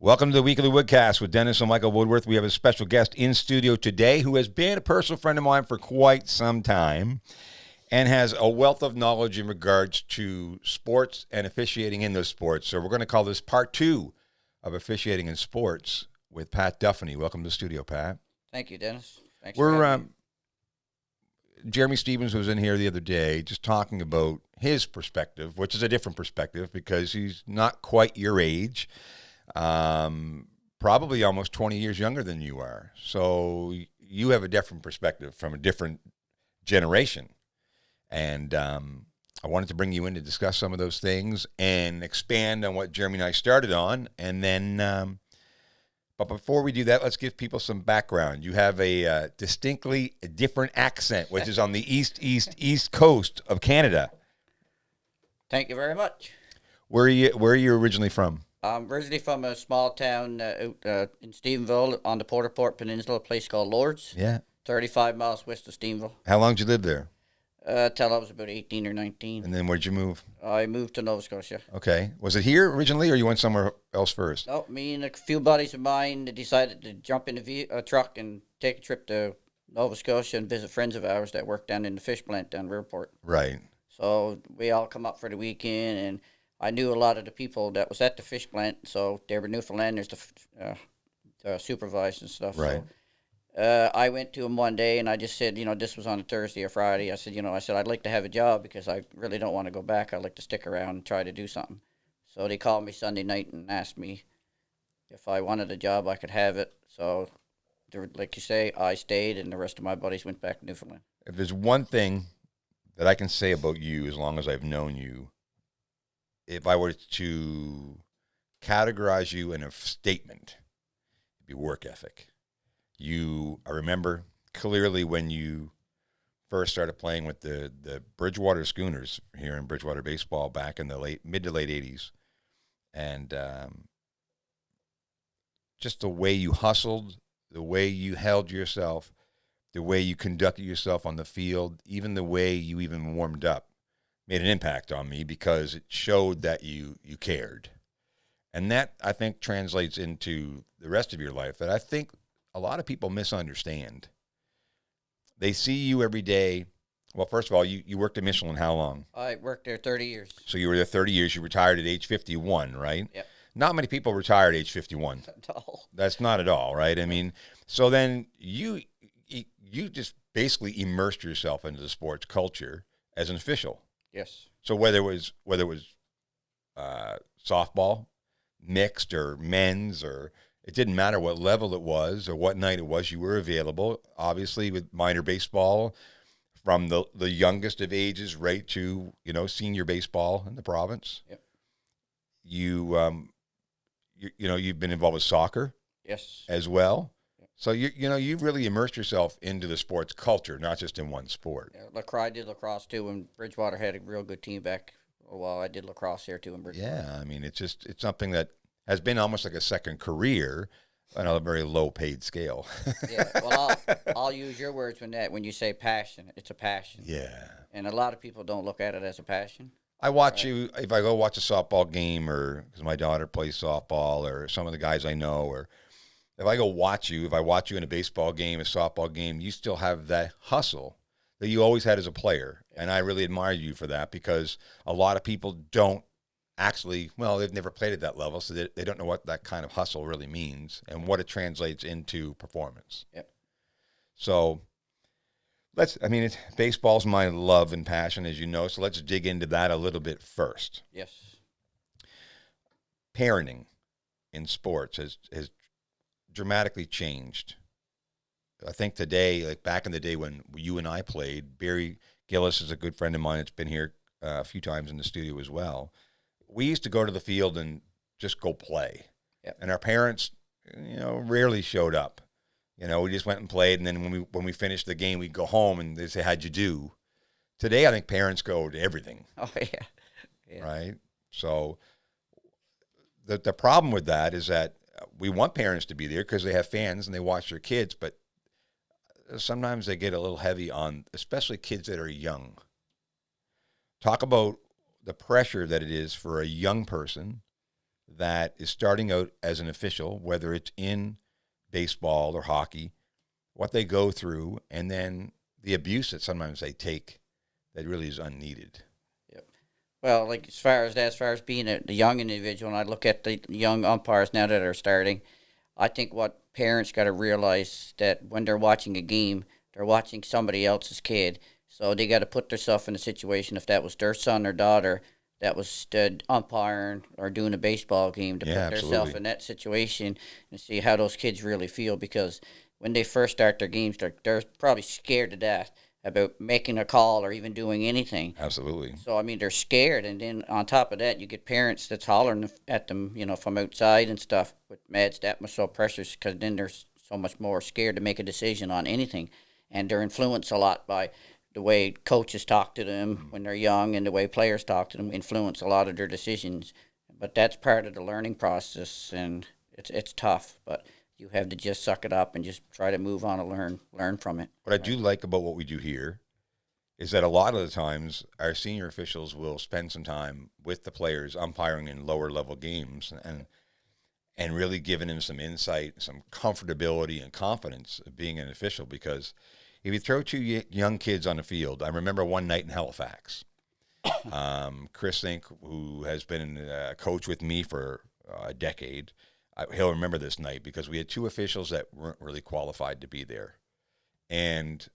Welcome to the weekly Woodcast with Dennis and Michael Woodworth. We have a special guest in studio today who has been a personal friend of mine for quite some time and has a wealth of knowledge in regards to sports and officiating in those sports. So we're going to call this part two of officiating in sports with Pat Duffany. Welcome to the studio, Pat. Thank you, Dennis. Thanks for having me. Jeremy Stevens was in here the other day just talking about his perspective, which is a different perspective because he's not quite your age. Probably almost 20 years younger than you are. So you have a different perspective from a different generation. And I wanted to bring you in to discuss some of those things and expand on what Jeremy and I started on. And then, but before we do that, let's give people some background. You have a distinctly different accent, which is on the east coast of Canada. Thank you very much. Where are you originally from? I'm originally from a small town out in Stephenville on the Port Peninsula, a place called Lourdes. Yeah. 35 miles west of Stephenville. How long did you live there? Till I was about 18 or 19. And then where'd you move? I moved to Nova Scotia. Okay. Was it here originally, or you went somewhere else first? No, me and a few buddies of mine decided to jump in a truck and take a trip to Nova Scotia and visit friends of ours that worked down in the fish plant down Riverport. Right. So we all come up for the weekend, and I knew a lot of the people that was at the fish plant, so they were Newfoundlanders to supervise and stuff. Right. So, I went to them one day, and I just said, this was on a Thursday or Friday. I said, I'd like to have a job because I really don't want to go back. I'd like to stick around and try to do something. So they called me Sunday night and asked me if I wanted a job, I could have it. So, like you say, I stayed, and the rest of my buddies went back to Newfoundland. If there's one thing that I can say about you as long as I've known you, if I were to categorize you in a statement, it'd be work ethic. I remember clearly when you first started playing with the Bridgewater Schooners here in Bridgewater baseball back in the mid to late 80s. And just the way you hustled, the way you held yourself, the way you conducted yourself on the field, even the way you even warmed up, made an impact on me because it showed that you cared. And that, I think, translates into the rest of your life that I think a lot of people misunderstand. They see you every day. Well, first of all, you worked at Michelin how long? I worked there 30 years. So you were there 30 years. You retired at age 51, right? Yep. Not many people retire at age 51. No. That's not at all, right? I mean, so then you just basically immersed yourself into the sports culture as an official. Yes. So whether it was softball, mixed or men's, or it didn't matter what level it was or what night it was, you were available. Obviously, with minor baseball, from the youngest of ages right to senior baseball in the province. Yep. You've been involved with soccer. Yes. As well. So you've really immersed yourself into the sports culture, not just in one sport. Yeah, I did lacrosse too, and Bridgewater had a real good team back a while. I did lacrosse here too in Bridgewater. Yeah, I mean, it's something that has been almost like a second career on a very low-paid scale. Yeah, well, I'll use your words when you say passion. It's a passion. Yeah. And a lot of people don't look at it as a passion. I watch you, if I go watch a softball game, or because my daughter plays softball, or some of the guys I know, or if I watch you in a baseball game, a softball game, you still have that hustle that you always had as a player. And I really admire you for that, because a lot of people don't actually, they've never played at that level, so they don't know what that kind of hustle really means and what it translates into performance. Yep. So baseball's my love and passion, as you know, so let's dig into that a little bit first. Yes. Parenting in sports has dramatically changed. I think today, like back in the day when you and I played, Barry Gillis is a good friend of mine that's been here a few times in the studio as well. We used to go to the field and just go play. Yep. And our parents, rarely showed up. We just went and played, and then when we finished the game, we'd go home and they'd say, "How'd you do?" Today, I think parents go to everything. Oh, yeah. Right? So the problem with that is that we want parents to be there because they have fans and they watch their kids, but sometimes they get a little heavy on, especially kids that are young. Talk about the pressure that it is for a young person that is starting out as an official, whether it's in baseball or hockey, what they go through, and then the abuse that sometimes they take that really is unneeded. Yep. Well, like as far as being the young individual, and I look at the young umpires now that are starting, I think what parents got to realize that when they're watching a game, they're watching somebody else's kid. So they got to put themselves in a situation, if that was their son or daughter that was stood umpiring or doing a baseball game, to Yeah, put themselves absolutely. in that situation and see how those kids really feel. Because when they first start their games, they're probably scared to death about making a call or even doing anything. Absolutely. So I mean, they're scared, and then on top of that, you get parents that's hollering at them, from outside and stuff, with mad that much so pressures, because then they're so much more scared to make a decision on anything, and they're influenced a lot by the way coaches talk to them when they're young, and the way players talk to them influence a lot of their decisions. But that's part of the learning process, and it's tough, but you have to just suck it up and just try to move on and learn from it. What I do like about what we do here is that a lot of the times our senior officials will spend some time with the players umpiring in lower level games and really giving them some insight, some comfortability and confidence of being an official. Because if you throw two young kids on the field, I remember one night in Halifax, Chris Zink, who has been a coach with me for a decade, he'll remember this night because we had two officials that weren't really qualified to be there. And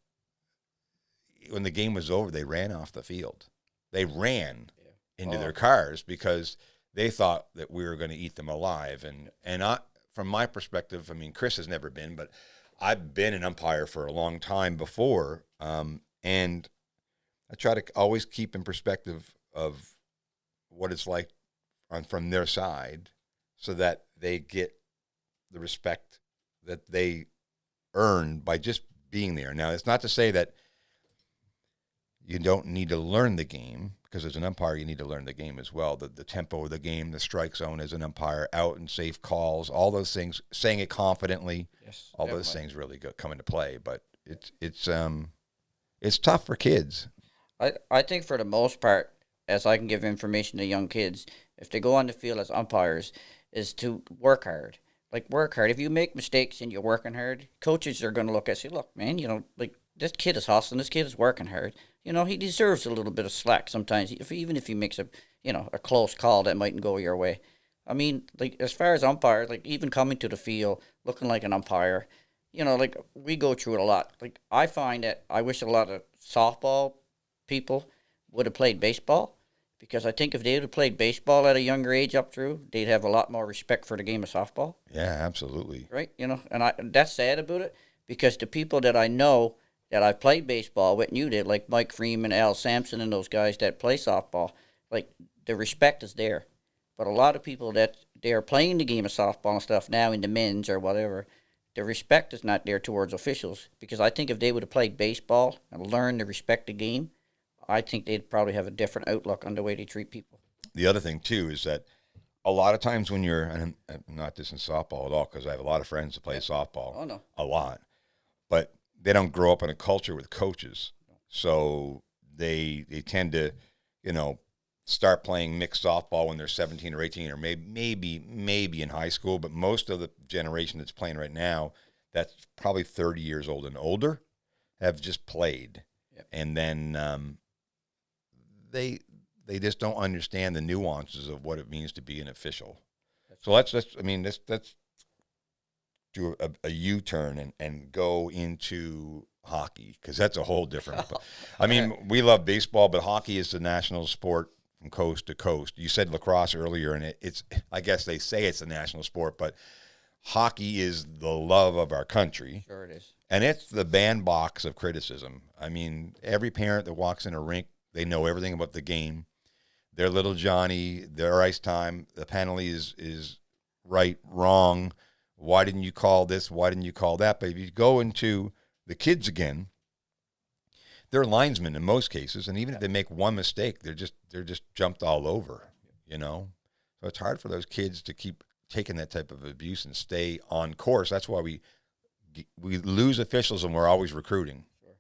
when the game was over, they ran off the field. They ran into their cars because they thought that we were going to eat them alive. And from my perspective, I mean, Chris has never been, but I've been an umpire for a long time before, and I try to always keep in perspective of what it's like from their side, so that they get the respect that they earn by just being there. Now, it's not to say that you don't need to learn the game, because as an umpire, you need to learn the game as well. The tempo of the game, the strike zone as an umpire, out and safe calls, all those things, saying it confidently, Yes, all definitely. those things really come into play. But it's tough for kids. I think for the most part, as I can give information to young kids, if they go on the field as umpires, is to work hard. Like, work hard. If you make mistakes and you're working hard, coaches are going to look at you, say, look, man, like, this kid is hustling, this kid is working hard. He deserves a little bit of slack sometimes, even if he makes a close call that mightn't go your way. I mean, like, as far as umpires, like, even coming to the field looking like an umpire, like, we go through it a lot. Like, I find that I wish a lot of softball people would have played baseball, because I think if they would have played baseball at a younger age up through, they'd have a lot more respect for the game of softball, Yeah, absolutely. right? And that's sad about it, because the people that I know that I played baseball with, and you did, like Mike Freeman, Al Sampson, and those guys that play softball, like, the respect is there. But a lot of people that they are playing the game of softball and stuff now in the men's or whatever, the respect is not there towards officials, because I think if they would have played baseball and learned to respect the game, I think they'd probably have a different outlook on the way they treat people. The other thing too is that a lot of times when and I'm not dissing softball at all, because I have a lot of friends that play Yeah. softball Oh no. a lot, but they don't grow up in a culture with coaches, so they tend to, you know, start playing mixed softball when they're 17 or 18, or maybe in high school. But most of the generation that's playing right now, that's probably 30 years old and older, have just played, Yep. and then they they just don't understand the nuances of what it means to be an official. So let's do a U-turn and go into hockey, because that's a whole different. I mean, we love baseball, but hockey is the national sport from coast to coast. You said lacrosse earlier, and it's I guess they say it's a national sport, but hockey is the love of our country. Sure it is. And it's the bandbox of criticism. I mean, every parent that walks in a rink, they know everything about the game. Their little Johnny, their ice time, the penalty is right, wrong. Why didn't you call this? Why didn't you call that? But if you go into the kids again, they're linesmen in most cases, and even if they make one mistake, they're just jumped all over, you know. So it's hard for those kids to keep taking that type of abuse and stay on course. That's why we lose officials, and we're always recruiting. Sure.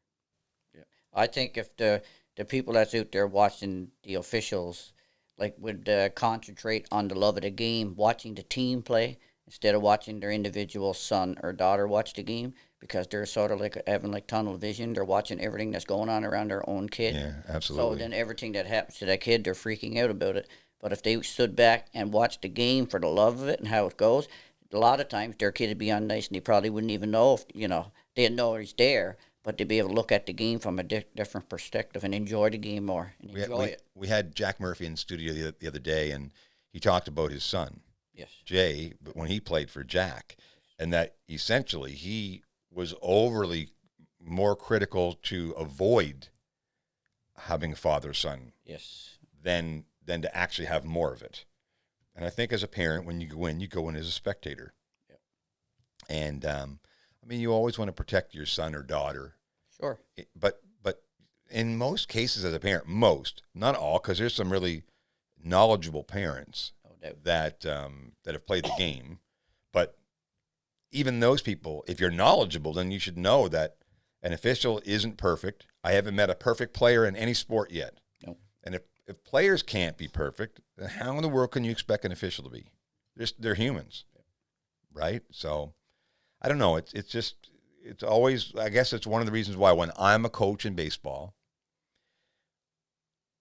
Yeah. I think if the people that's out there watching the officials, would concentrate on the love of the game, watching the team play instead of watching their individual son or daughter watch the game, because they're sort of like having like tunnel vision. They're watching everything that's going on around their own kid. Yeah, So absolutely. then everything that happens to that kid, they're freaking out about it. But if they stood back and watched the game for the love of it and how it goes, a lot of times their kid would be on nice and he probably wouldn't even know if, they didn't know he's there, but they'd be able to look at the game from a different perspective and enjoy the game more and We had, enjoy we, it. we had Jack Murphy in the studio the other day, and he talked about his son, Yes. Jay, but when he played for Jack, and that essentially he was overly more critical to avoid having father-son Yes. than to actually have more of it. And I think as a parent, when you go in as a spectator. Yep. And I mean, you always want to protect your son or daughter. Sure. But in most cases, as a parent, not all, because there's some really knowledgeable parents No doubt. that have played the game. But even those people, if you're knowledgeable, then you should know that an official isn't perfect. I haven't met a perfect player in any sport yet. Nope. And if players can't be perfect, then how in the world can you expect an official to be? They're humans, right? So I don't know. It's always, I guess it's one of the reasons why when I'm a coach in baseball,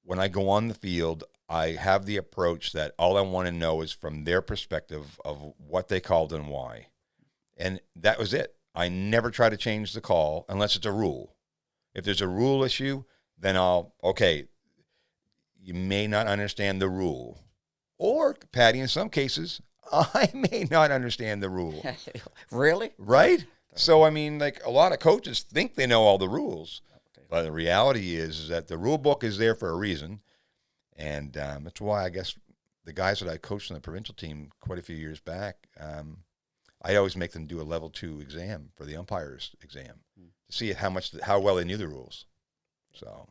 when I go on the field, I have the approach that all I want to know is from their perspective of what they called and why. And that was it. I never try to change the call unless it's a rule. If there's a rule issue, then okay, you may not understand the rule. Or, Patty, in some cases, I may not understand the rule. Really? Right? So, I mean, like a lot of coaches think they know all the rules. But the reality is that the rule book is there for a reason. And that's why I guess the guys that I coached on the provincial team quite a few years back, I always make them do a level 2 exam for the umpires exam to see how well they knew the rules. So,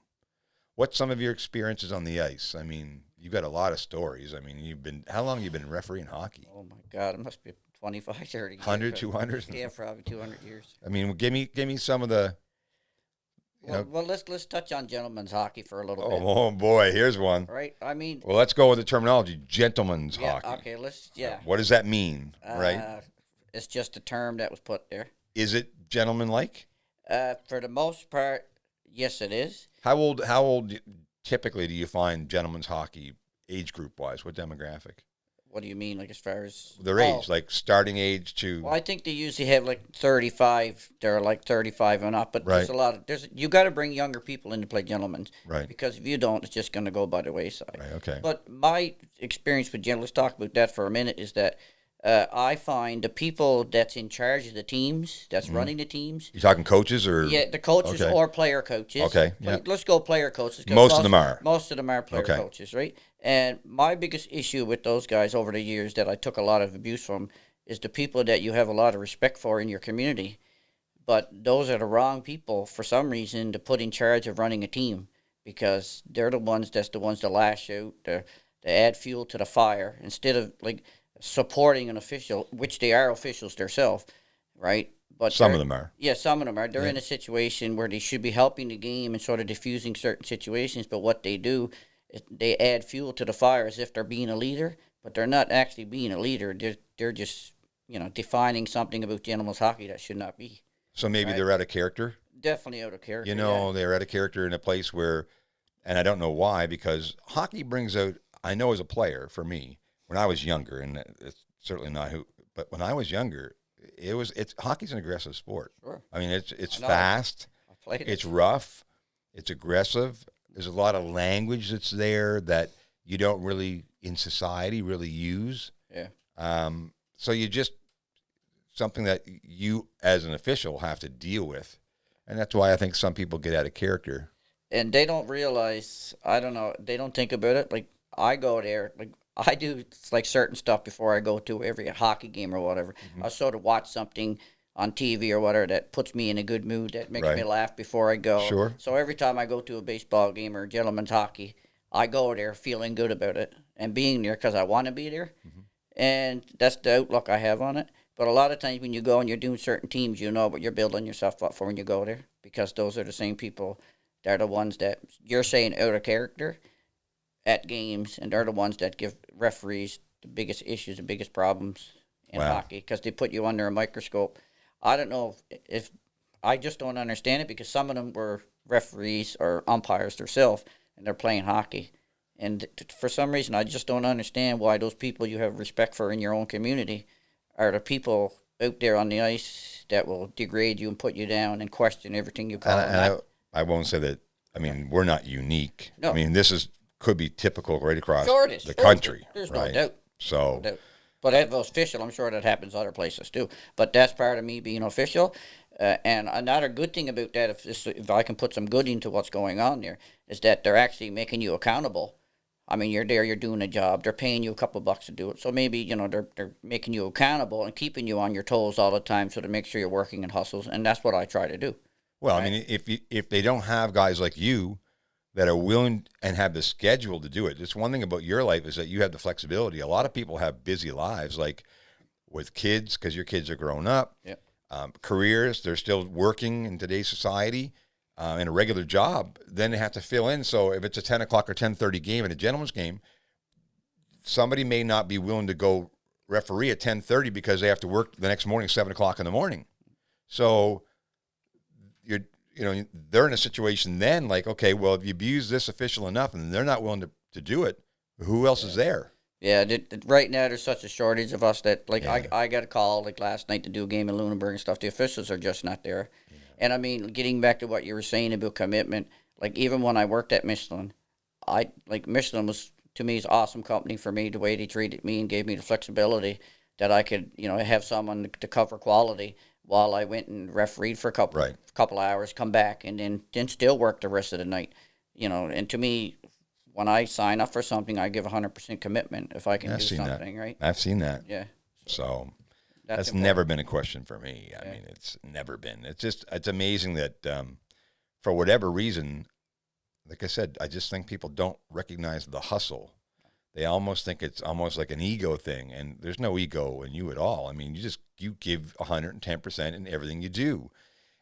what's some of your experiences on the ice? I mean, you've got a lot of stories. I mean, how long have you been refereeing hockey? Oh my God, it must be 25, 30 years. 100, 200? Yeah, probably 200 years. I mean, give me some of the. Well, let's touch on gentlemen's hockey for a little bit. Oh boy, here's one. Right? I mean, Well, let's go with the terminology, gentleman's yeah, hockey. okay, let's. What does that mean, right? It's just a term that was put there. Is it gentlemanlike? For the most part, yes, it is. How old typically do you find gentlemen's hockey age group wise? What demographic? What do you mean, like as far as Their age, like starting age to. Well, I think they usually have like 35. They're like 35 and up, but there's Right. a lot of you got to bring younger people in to play gentlemen's, Right. because if you don't, it's just going to go by the wayside. Right. Okay. But my experience with gentlemen, let's talk about that for a minute, is that I find the people that's in charge of the teams, that's running the teams. You talking coaches or? Yeah, the coaches Okay. or player coaches. Okay, yeah. Let's go player coaches. 'Cause Most of them are. Most of them are player Okay. coaches, right? And my biggest issue with those guys over the years that I took a lot of abuse from is the people that you have a lot of respect for in your community. But those are the wrong people for some reason to put in charge of running a team, because they're the ones that lash out, to add fuel to the fire, instead of like supporting an official, which they are officials themselves, right? But Some they're- of them are. Yeah, some of them are. They're Yeah. in a situation where they should be helping the game and sort of diffusing certain situations, but what they do is they add fuel to the fire as if they're being a leader, but they're not actually being a leader. They're just defining something about gentlemen's hockey that should not be. So maybe Right. they're out of character. Definitely out of character. You know, they're out of character in a place where, and I don't know why, because hockey brings out. I know as a player, for me, when I was younger, and it's certainly not who, but when I was younger, hockey's an aggressive sport. Sure. I mean, it's I know. fast, I played it. it's rough, it's aggressive. There's a lot of language that's there that you don't really in society really use. Yeah. So you just something that you as an official have to deal with, and that's why I think some people get out of character. And they don't realize, I don't know, they don't think about it. Like, I go there, like, I do like certain stuff before I go to every hockey game or whatever. Mm-hmm. I sort of watch something on TV or whatever that puts me in a good mood, that makes me Right. laugh before I go. Sure. So every time I go to a baseball game or gentlemen's hockey, I go there feeling good about it and being there because I want to be there. Mm-hmm. And that's the outlook I have on it. But a lot of times when you go and you're doing certain teams, you know what you're building yourself up for when you go there, because those are the same people. They're the ones that you're saying out of character. at games, and they're the ones that give referees the biggest issues, the biggest problems in Wow. hockey because they put you under a microscope. I don't know if I just don't understand it because some of them were referees or umpires themselves, and they're playing hockey. And for some reason, I just don't understand why those people you have respect for in your own community are the people out there on the ice that will degrade you and put you down and question everything you call them. And I won't say that. I mean, we're not unique. No. I mean, this could be typical right across Sure it is. the Sure, country. there's right? no doubt. So, No doubt. But as official, I'm sure that happens other places too. But that's part of me being official. And another good thing about that, if I can put some good into what's going on there, is that they're actually making you accountable. I mean, you're there, you're doing a job. They're paying you a couple bucks to do it. So maybe, they're making you accountable and keeping you on your toes all the time so to make sure you're working in hustles. And that's what I try to do. well, Right. I mean, if they don't have guys like you that are willing and have the schedule to do it, it's one thing about your life is that you have the flexibility. A lot of people have busy lives, like with kids, because your kids are grown up. Yep. Careers, they're still working in today's society in a regular job. Then they have to fill in. So if it's a 10 o'clock or 10:30 game in a gentleman's game, somebody may not be willing to go referee at 10:30 because they have to work the next morning, 7 o'clock in the morning. So they're in a situation then like, okay, well, if you abuse this official enough and they're not willing to do it, who else is there? Yeah, right now there's such a shortage of us that, like, Yeah. I got a call, like, last night to do a game in Lunenburg and stuff. The officials are just not there. Yeah. And, I mean, getting back to what you were saying about commitment, like, even when I worked at Michelin, Michelin was, to me, is an awesome company for me, the way they treated me and gave me the flexibility that I could, have someone to cover quality while I went and refereed for a couple hours, come back, and then still work the rest of the night. And to me, when I sign up for something, I give 100% commitment if I can do something, right? I've seen that. Yeah. So that's important. never been a question for me. I mean, it's never been. It's amazing that for whatever reason, like I said, I just think people don't recognize the hustle. They almost think it's almost like an ego thing, and there's no ego in you at all. I mean, you give 110% in everything you do.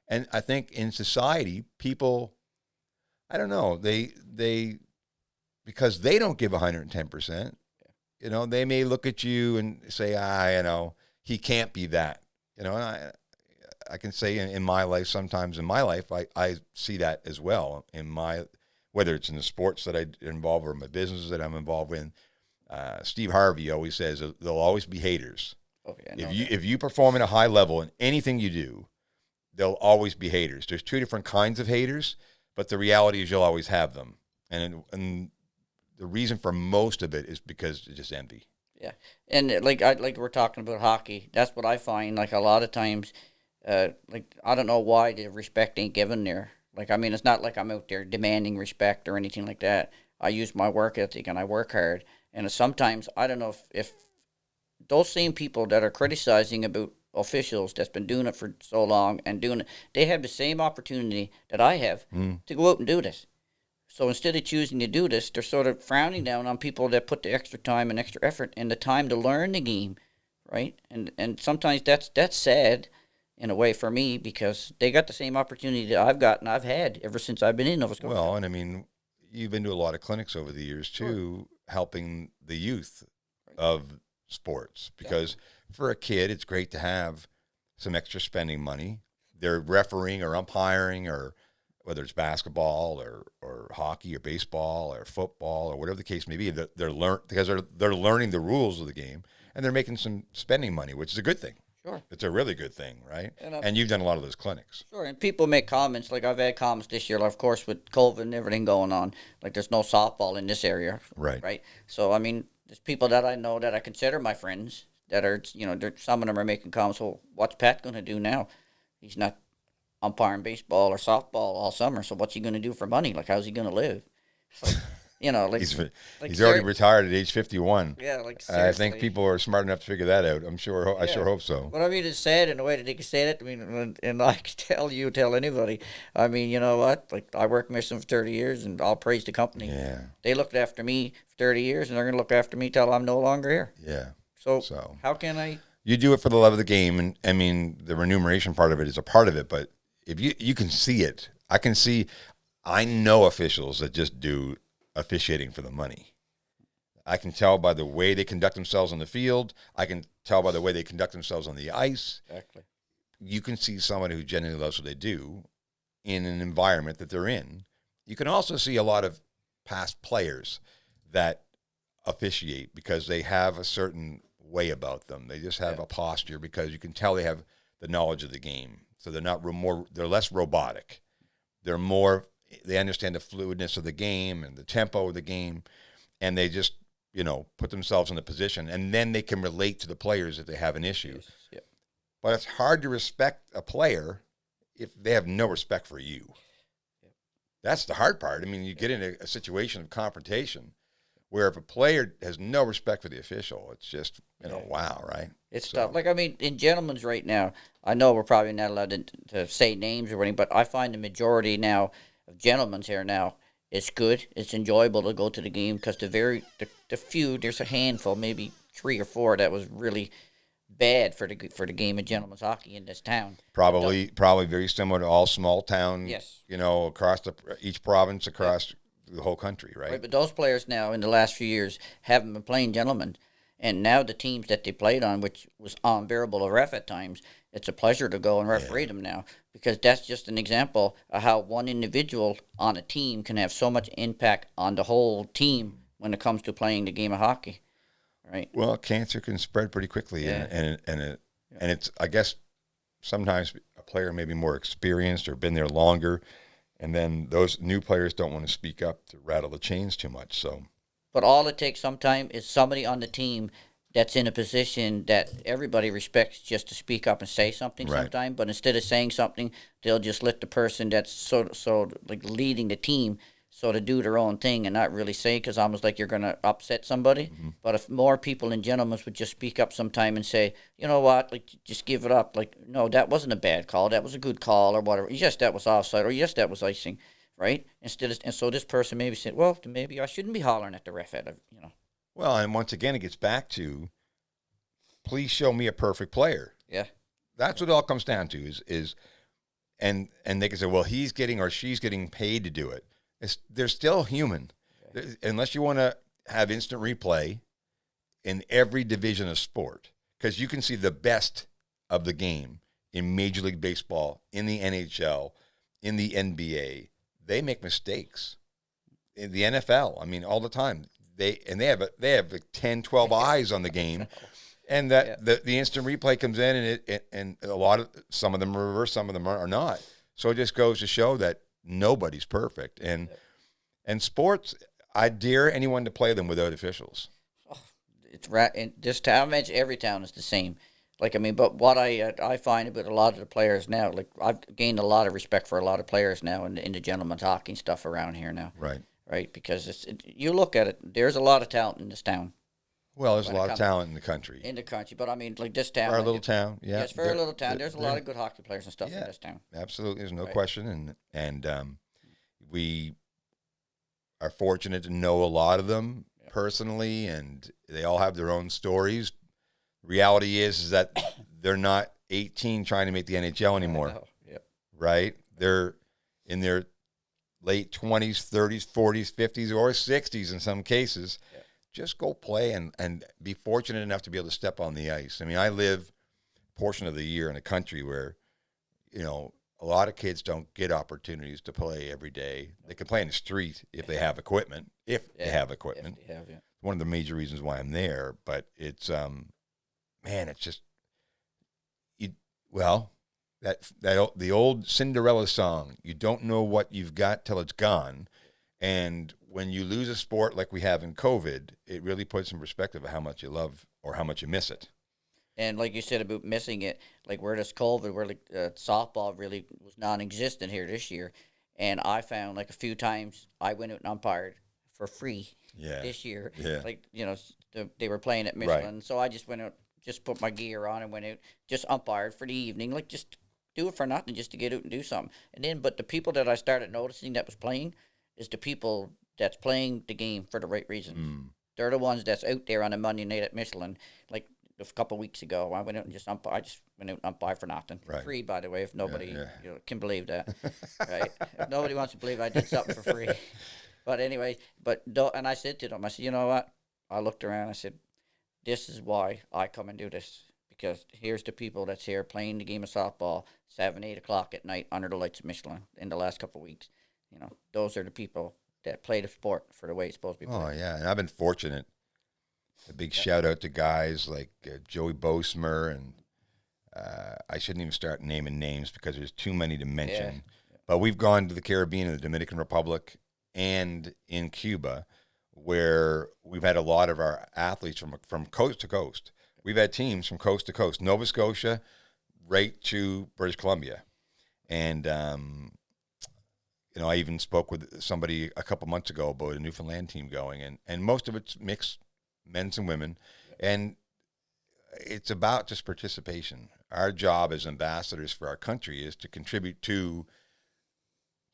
And I think in society, people, I don't know, they because they don't give 110%, they may look at you and say, he can't be that. I can say in my life, sometimes in my life, I see that as well whether it's in the sports that I involve or my businesses that I'm involved in. Steve Harvey always says there'll always be haters. Okay, If you perform at a high level in anything you do, there'll always be haters. There's two different kinds of haters, but the reality is you'll always have them. And the reason for most of it is because it's just envy. Yeah, and like we're talking about hockey. That's what I find. Like a lot of times, I don't know why the respect ain't given there. Like, I mean, it's not like I'm out there demanding respect or anything like that. I use my work ethic and I work hard. And sometimes I don't know if those same people that are criticizing about officials that's been doing it for so long and doing it, they have the same opportunity that I have to go out and do this. So instead of choosing to do this, they're sort of frowning down on people that put the extra time and extra effort and the time to learn the game, right? And sometimes that's sad in a way for me because they got the same opportunity that I've got and I've had ever since I've been in Nova Scotia. Well, and I mean, you've been to a lot of clinics over the years too, helping the youth of sports because for a kid, it's great to have some extra spending money. They're refereeing or umpiring or whether it's basketball or hockey or baseball or football or whatever the case may be, they're learning the rules of the game and they're making some spending money, which is a good thing. Sure. It's a really good thing, right? And you've done a lot of those clinics. Sure, and people make comments, like I've had comments this year, of course, with COVID and everything going on, like there's no softball in this area. Right. So, I mean, there's people that I know that I consider my friends that are, some of them are making comments, well, what's Pat going to do now? He's not umpiring baseball or softball all summer, so what's he going to do for money? Like, how's he going to live? So, he's already retired at age 51. Yeah, like seriously. I think people are smart enough to figure that out. I sure hope so. But I mean, it's sad in the way that they can say it. I mean, and I can tell anybody. I mean, you know what? Like, I worked Michelin for 30 years, and I'll praise the company. Yeah. They looked after me for 30 years, and they're going to look after me till I'm no longer here. Yeah. So how can I? You do it for the love of the game, and I mean, the remuneration part of it is a part of it, but if you can see it, I know officials that just do officiating for the money. I can tell by the way they conduct themselves on the field. I can tell by the way they conduct themselves on the ice. Exactly. You can see somebody who genuinely loves what they do in an environment that they're in. You can also see a lot of past players that officiate because they have a certain way about them. They just have a posture because you can tell they have the knowledge of the game. So they're not they're less robotic. They understand the fluidness of the game and the tempo of the game, and they just, put themselves in a position, and then they can relate to the players if they have an issue. Yes. Yep. But it's hard to respect a player if they have no respect for you. Yep. That's the hard part. I mean, you get into a situation of confrontation where if a player has no respect for the official, it's just, wow, right? It's tough. Like, I mean, in gentlemen's right now, I know we're probably not allowed to say names or anything, but I find the majority now of gentlemen's here now, it's good. It's enjoyable to go to the game because the few, there's a handful, maybe 3 or 4 that was really bad for the game of gentlemen's hockey in this town. Probably very similar to all small town, Yes. Across each province, across the whole country, right? But those players now in the last few years haven't been playing gentlemen. And now the teams that they played on, which was unbearable to ref at times, it's a pleasure to go and referee them now because that's just an example of how one individual on a team can have so much impact on the whole team when it comes to playing the game of hockey, right? Well, cancer can spread pretty quickly, and it's, I guess, sometimes a player may be more experienced or been there longer, and then those new players don't want to speak up to rattle the chains too much. So, but all it takes sometimes is somebody on the team that's in a position that everybody respects just to speak up and say something sometime. But instead of saying something, they'll just let the person that's so like leading the team sort of do their own thing and not really say, because almost like you're going to upset somebody. Mm-hmm. But if more people in gentlemen would just speak up sometime and say, you know what, like, just give it up. Like, no, that wasn't a bad call. That was a good call or whatever. Yes, that was offside, or yes, that was icing, right? And so this person maybe said, well, maybe I shouldn't be hollering at the ref at, Well, and once again, it gets back to, please show me a perfect player. Yeah. That's what it all comes down to and they can say, well, he's getting or she's getting paid to do it. They're still human. Okay. Unless you want to have instant replay in every division of sport, because you can see the best of the game in Major League Baseball, in the NHL, in the NBA. They make mistakes. In the NFL, I mean, all the time. They have like 10, 12 eyes on the game, and the instant replay comes in, and some of them are reverse, some of them are not. So it just goes to show that nobody's perfect, and sports, I dare anyone to play them without officials. Oh, it's right. In this town, every town is the same. Like, I mean, but what I find about a lot of the players now, like, I've gained a lot of respect for a lot of players now in the gentleman's hockey stuff around here now. Right, because you look at it, there's a lot of talent in this town. Well, there's a lot of talent in the country. But I mean, like this town. For our little town, yeah. Yes, for a little town, there's a lot of good hockey players and stuff in this town. Absolutely, there's no question, and we are fortunate to know a lot of them personally, and they all have their own stories. Reality is that they're not 18 trying to make the NHL anymore, right? They're in their late 20s, 30s, 40s, 50s, or 60s in some cases. Just go play and be fortunate enough to be able to step on the ice. I mean, I live a portion of the year in a country where, a lot of kids don't get opportunities to play every day. They can play in the street if they have equipment, They have equipment. One of the major reasons why I'm there, but it's, it's just, the old Cinderella song, you don't know what you've got till it's gone. And when you lose a sport like we have in COVID, it really puts in perspective of how much you love or how much you miss it. And like you said about missing it, like where this COVID, where softball really was non-existent here this year. And I found like a few times I went out and umpired for free this year. Yeah. Like, they were playing at Michelin. Right. So I just went out, just put my gear on and went out, just umpired for the evening, like just do it for nothing, just to get out and do something. And then, but the people that I started noticing that was playing is the people that's playing the game for the right reasons. Mm. They're the ones that's out there on a Monday night at Michelin. Like a couple of weeks ago, I went out and just umpired. I just went out and umpired for nothing. Right. Free, by the way, if nobody can believe that. Right? If nobody wants to believe I did something for free. But anyway, and I said to them, I said, you know what? I looked around. I said, "This is why I come and do this, because here's the people that's here playing the game of softball 7, 8 o'clock at night under the lights of Michelin in the last couple of weeks. You know, those are the people that play the sport for the way it's supposed to be Oh played." yeah, and I've been fortunate. A big shout out to guys like Joey Bosmer, and I shouldn't even start naming names because there's too many to mention. But we've gone to the Caribbean and the Dominican Republic and in Cuba, where we've had a lot of our athletes from coast to coast. We've had teams from coast to coast, Nova Scotia, right to British Columbia. And, I even spoke with somebody a couple months ago about a Newfoundland team going, and most of it's mixed men's and women. And it's about just participation. Our job as ambassadors for our country is to contribute to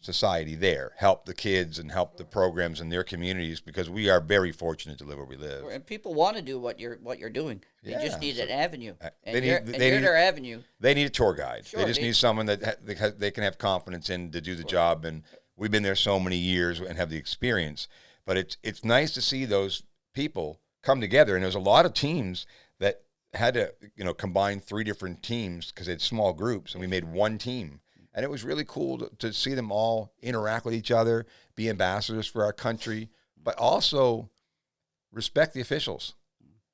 society there, help the kids and help the programs in their communities, because we are very fortunate to live where we live. And people want to do what you're doing. They just need an avenue, and you're need their avenue. They need a tour guide. Sure, they just need someone that they can have confidence in to do the job. And we've been there so many years and have the experience. But it's nice to see those people come together. And there's a lot of teams that had to combine 3 different teams because they had small groups, and we made one team. And it was really cool to see them all interact with each other, be ambassadors for our country, but also respect the officials.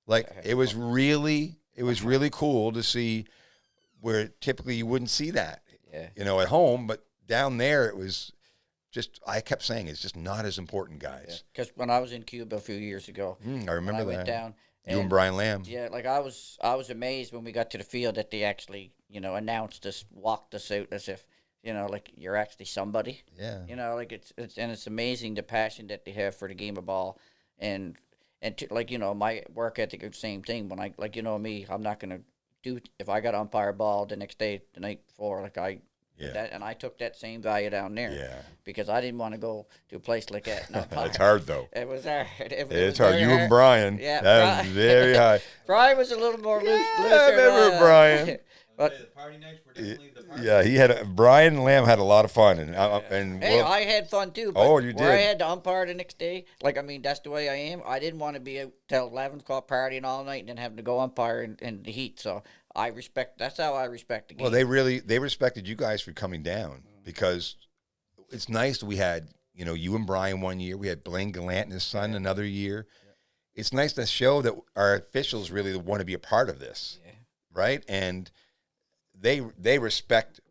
Like, it was really cool to see where typically you wouldn't see that, at home. But down there, it was just, I kept saying, it's just not as important, guys. Because when I was in Cuba a few years ago, I remember that. I went down. You and Brian Lamb. Yeah, like I was amazed when we got to the field that they actually, announced us, walked us out as if, like you're actually somebody. Yeah. Like it's amazing the passion that they have for the game of ball, and my work ethic is the same thing. When I me, I'm not gonna do if I got umpire ball the next day, the night before, and I took that same value down there. Yeah. Because I didn't want to go to a place like that. It's hard though. It was hard. It's hard. You and Brian. Yeah. That was very hard. Brian was a little more loose. I remember Brian. But the party nights were definitely the party. Yeah, Brian Lamb had a lot of fun, and hey, I had fun too. But oh, you did. Where I had to umpire the next day, that's the way I am. I didn't want to be out till 11 o'clock partying all night and then having to go umpire in the heat. So that's how I respect the game. Well, they respected you guys for coming down, because it's nice that we had, you and Brian one year. We had Blaine Gallant and his son another year. Yeah. It's nice to show that our officials really want to be a part of this, right? And they respect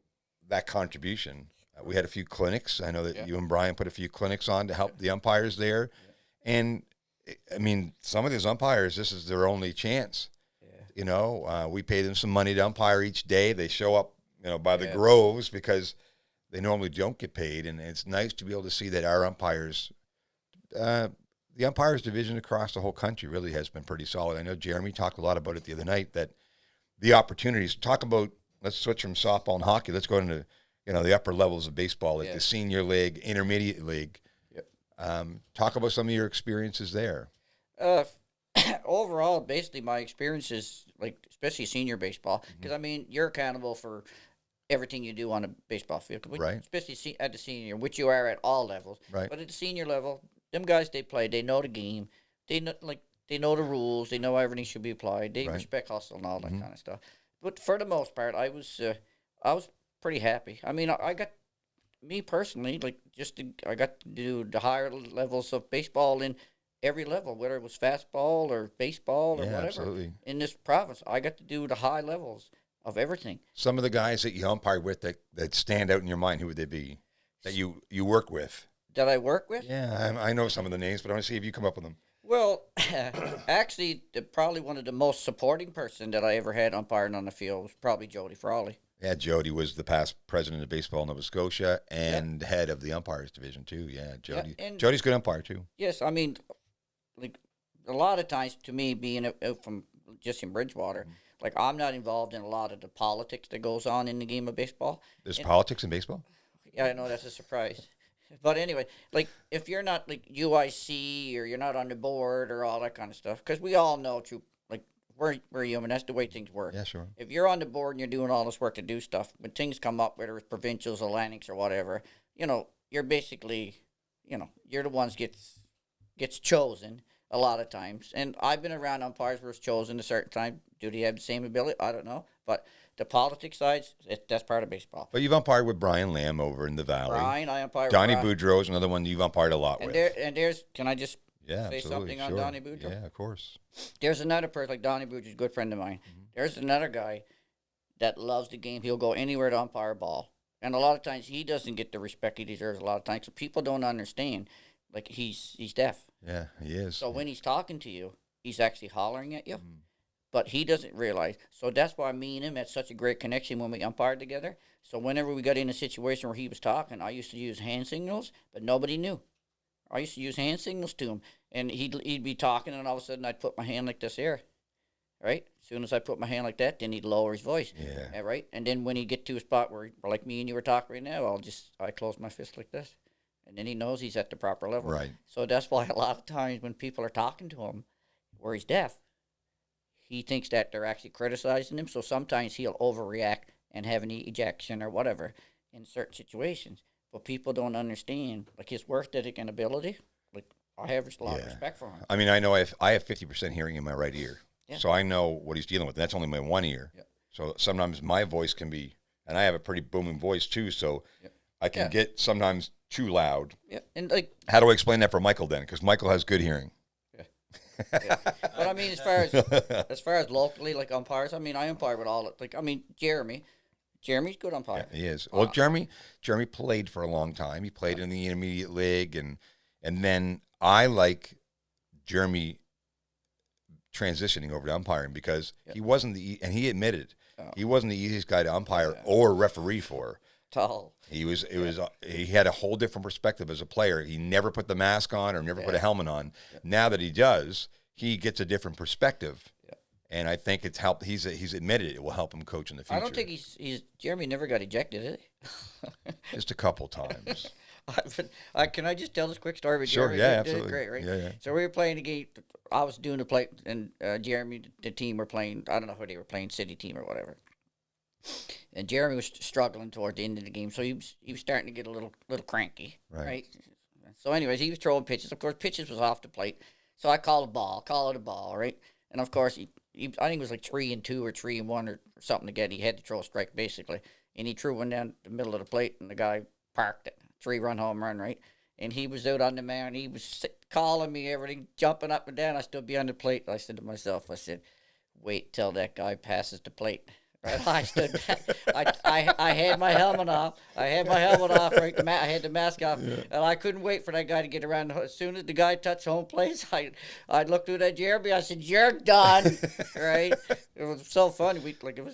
that contribution. We had a few clinics. I know that you and Brian put a few clinics on to help the umpires there. Yeah. And, I mean, some of these umpires, this is their only chance. We pay them some money to umpire each day. They show up, by the groves because they normally don't get paid. And it's nice to be able to see that our umpires, the umpires division across the whole country really has been pretty solid. I know Jeremy talked a lot about it the other night, that the opportunities, let's switch from softball and hockey. Let's go into, the upper levels of baseball, like the senior league, intermediate league. Yep. Talk about some of your experiences there. Overall, basically my experiences, especially senior baseball, because you're accountable for everything you do on a baseball field, right? Especially at the senior, which you are at all levels. Right. But at the senior level, them guys, they play, they know the game, they know the rules, they know everything should be applied, they respect hustle and all that kind of stuff. But for the most part, I was pretty happy. I got, me personally, I got to do the higher levels of baseball in every level, whether it was fastball or baseball or whatever. Absolutely. In this province, I got to do the high levels of everything. Some of the guys that you umpire with that stand out in your mind, who would they be that you work with? That I work with? Yeah, I know some of the names, but I want to see if you come up with them. Well, actually, probably one of the most supporting person that I ever had umpiring on the field was probably Jody Frawley. Yeah, Jody was the past president of baseball in Nova Scotia and head of the umpires division too. Yeah, Jody. Yeah, Jody's a good umpire too. Yes, a lot of times, to me, being out from just in Bridgewater, I'm not involved in a lot of the politics that goes on in the game of baseball. There's politics in baseball? Yeah, I know, that's a surprise. But anyway, if you're not UIC or you're not on the board or all that kind of stuff, because we all know, we're human. That's the way things work. Yeah, sure. If you're on the board and you're doing all this work to do stuff, when things come up, whether it's provincials, Atlantics, or whatever, you're basically, you're the ones gets chosen a lot of times. And I've been around umpires who was chosen a certain time. Do they have the same ability? I don't know. But the politics side, that's part of baseball. But you've umpired with Brian Lamb over in the Valley. Brian, I umpire Donnie with Brian. Boudreau is another one you've umpired a lot with. There's, can I just Yeah, say absolutely. something on Sure. Donnie Boudreau? Yeah, of course. There's another person, like Donnie Boudreau's a good friend of mine. There's another guy that loves the game. He'll go anywhere to umpire a ball. And a lot of times he doesn't get the respect he deserves a lot of times. So people don't understand. Like, he's deaf. Yeah, he is. So when he's talking to you, he's actually hollering at you. But he doesn't realize. So that's why me and him had such a great connection when we umpired together. So whenever we got in a situation where he was talking, I used to use hand signals, but nobody knew. I used to use hand signals to him. And he'd be talking, and all of a sudden I'd put my hand like this here. Right? As soon as I put my hand like that, then he'd lower his voice. Yeah. Right? And then when he get to a spot where, like me and you were talking right now, I close my fist like this. And then he knows he's at the proper level. Right. So that's why a lot of times when people are talking to him where he's deaf, he thinks that they're actually criticizing him. So sometimes he'll overreact and have an ejection or whatever in certain situations. But people don't understand, like, his work ethic and ability. Like, I have a lot of respect for him. I mean, I know I have 50% hearing in my right ear. Yeah. So I know what he's dealing with. That's only my one ear. Yep. So sometimes my voice can be, and I have a pretty booming voice tue, so I can get sometimes too loud. Yeah, and like, how do I explain that for Michael then? Because Michael has good hearing. yeah. But I mean, as far as locally, like umpires, I mean, I umpire with all. Like, I mean, Jeremy's good umpire. Yeah, he is. Well, Jeremy played for a long time. He played in the intermediate league, and then I like Jeremy transitioning over to umpiring because he wasn't and he admitted he wasn't the easiest guy to umpire or referee for. Tall. He had a whole different perspective as a player. He never put the mask on or never put a helmet on. Now that he does, he gets a different perspective. And I think it's helped. He's admitted it will help him coach in the future. I don't think he's Jeremy never got ejected, did he? Just a couple times. Can I just tell this quick story with Sure, Jeremy? yeah, Did absolutely. Great, right? Yeah. So we were playing the game. I was doing the play, and Jeremy, the team, were playing. I don't know who they were playing, city team or whatever. And Jeremy was struggling toward the end of the game, so he was starting to get a little cranky, right? So, anyways, he was throwing pitches. Of course, pitches was off the plate. So I call it a ball, right? And of course, I think it was like 3-2 or 3-1 or something to get. He had to throw a strike basically, and he threw one down the middle of the plate, and the guy parked it, 3-run home run, right? And he was out on the mound. He was calling me, everything, jumping up and down. I stood behind the plate. I said to myself, wait till that guy passes the plate. Right, I stood back. I had my helmet off. Right? I had the mask off, and I couldn't wait for that guy to get around. As soon as the guy touched home plate, I looked through that Jeremy. I said, "You're done." Right? It was so funny.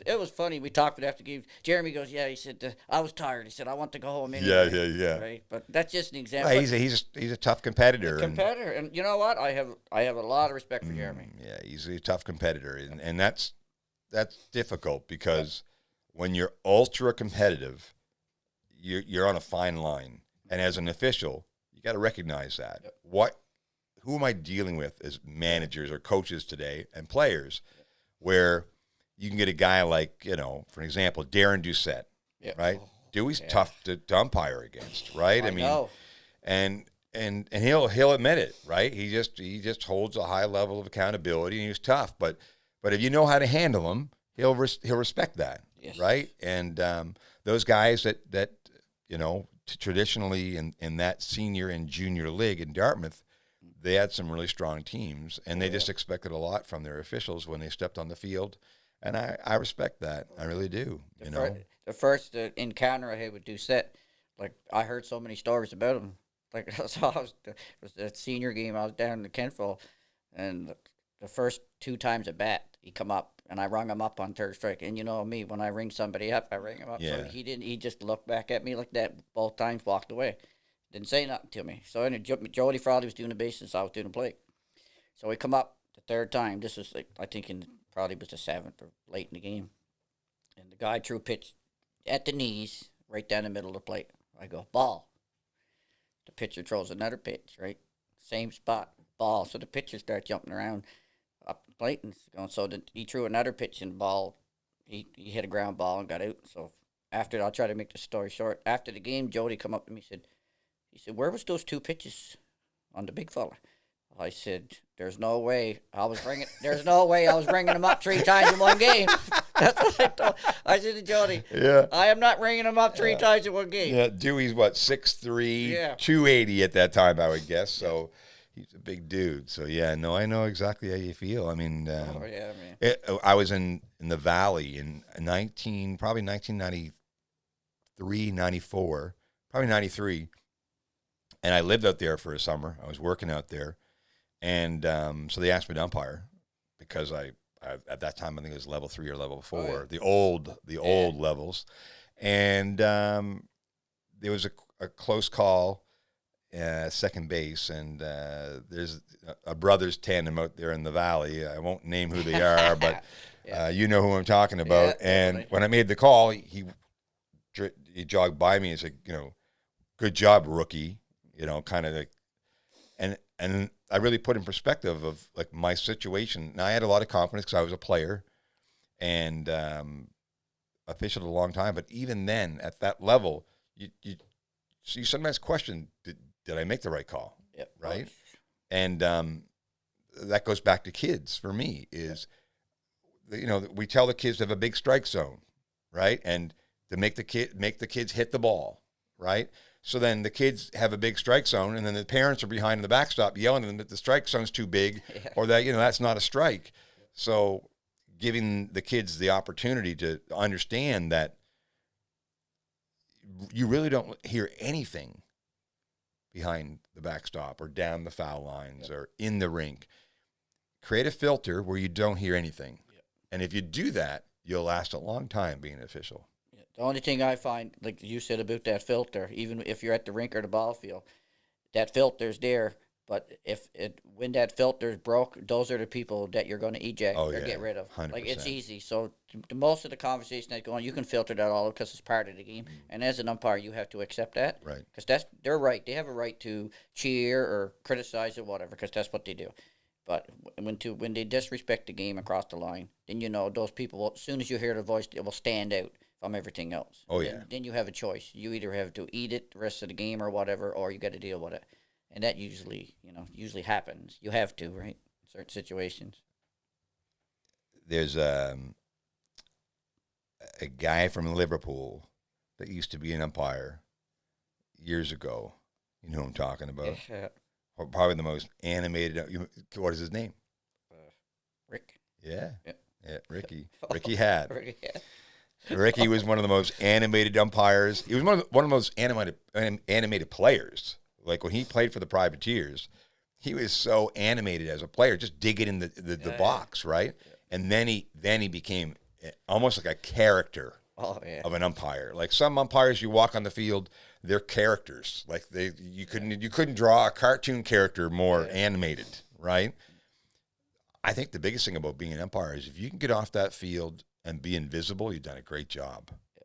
It was funny. We talked after the game. Jeremy goes, "Yeah." He said, "I was tired." He said, "I want to go home anyway." Yeah. Right? But that's just an example. Right, he's a tough competitor. And you know what? I have a lot of respect for Jeremy. Yeah, he's a tough competitor, and that's difficult because when you're ultra competitive, you're on a fine line, and as an official, you got to recognize that. Who am I dealing with as managers or coaches today and players, where you can get a guy like, for example, Darren Doucette, right? Dewey's tough to umpire against, right? I mean, and he'll admit it, right? He just holds a high level of accountability, and he's tough, but if you know how to handle him, he'll respect that, right? And those guys that traditionally in that senior and junior league in Dartmouth, they had some really strong teams, and they just expected a lot from their officials when they stepped on the field, and I respect that. I really do. The first encounter I had with Doucette, like, I heard so many stories about him. Like, so it was the senior game. I was down in the Kentville, and the first 2 times at bat, he come up, and I rung him up on third strike. And you know me, when I ring somebody up, I ring him up. Yeah. So he just looked back at me like that both times, walked away. Didn't say nothing to me. So Jody Frawley was doing the bases, I was doing the plate. So we come up the third time. This was, I think, probably was the 7th or late in the game. And the guy threw a pitch at the knees, right down the middle of the plate. I go, ball. The pitcher throws another pitch, right? Same spot, ball. So the pitcher starts jumping around up the plate and going. So he threw another pitch and ball. He hit a ground ball and got out. So after, I'll try to make the story short. After the game, Jody come up to me and he said, "Where was those 2 pitches on the big fella?" I said, "There's no way There's no way I was ringing him up 3 times in one game." That's what I told. I said to Jody, Yeah. "I am not ringing him up 3 times in one game." Yeah, Dewey's what, 6'3", Yeah. 280 at that time, I would guess. So he's a big dude. So yeah, no, I know exactly how you feel. I mean, Oh yeah, man. I was in the Valley in 1993, 94, probably 93, and I lived out there for a summer. I was working out there, and so they asked me to umpire because I at that time I think it was level 3 or level 4, Oh, yeah. the old levels, and there was a close call, second base, and there's a brothers tandem out there in the Valley. I won't name who they are, but Yeah. you know who I'm talking about. Yeah, And definitely. when I made the call, he jogged by me and said, good job, rookie. Kind of like, and I really put in perspective of like my situation. Now I had a lot of confidence because I was a player and officialed a long time, but even then at that level, you sometimes question, did I make the right call? Yep. Right. And that goes back to kids for me is, we tell the kids to have a big strike zone, right? And to make the kids hit the ball, right? So then the kids have a big strike zone, and then the parents are behind in the backstop yelling at them that the strike zone's too big, or that that's not a strike. So giving the kids the opportunity to understand that you really don't hear anything behind the backstop or down the foul lines or in the rink. Create a filter where you don't hear anything. And if you do that, you'll last a long time being an official. The only thing I find, like you said about that filter, even if you're at the rink or the ball field, that filter's there. But when that filter's broke, those are the people that you're going to eject or get rid of. 100%. Like it's easy. So most of the conversation that's going, you can filter that all because it's part of the game. And as an umpire, you have to accept that. Right. Because that's their right. They have a right to cheer or criticize or whatever because that's what they do. But when they disrespect the game across the line, then those people will, as soon as you hear their voice, it will stand out from everything else. Oh, yeah. Then you have a choice. You either have to eat it the rest of the game or whatever, or you got to deal with it. And that usually happens. You have to, right? In certain situations. There's a guy from Liverpool that used to be an umpire years ago. You know who I'm talking about? Yeah. Probably the most animated. What is his name? Rick. Yeah. Yeah. Yeah, Ricky. Ricky had. Yeah. Ricky was one of the most animated umpires. He was one of the most animated players. Like when he played for the Privateers, he was so animated as a player, just digging in the box, right? Yeah. And then he became almost like a character of an umpire. Like some umpires, you walk on the field, they're characters. Like you couldn't draw a cartoon character more animated, right? I think the biggest thing about being an umpire is if you can get off that field and be invisible, you've done a great job. Yeah.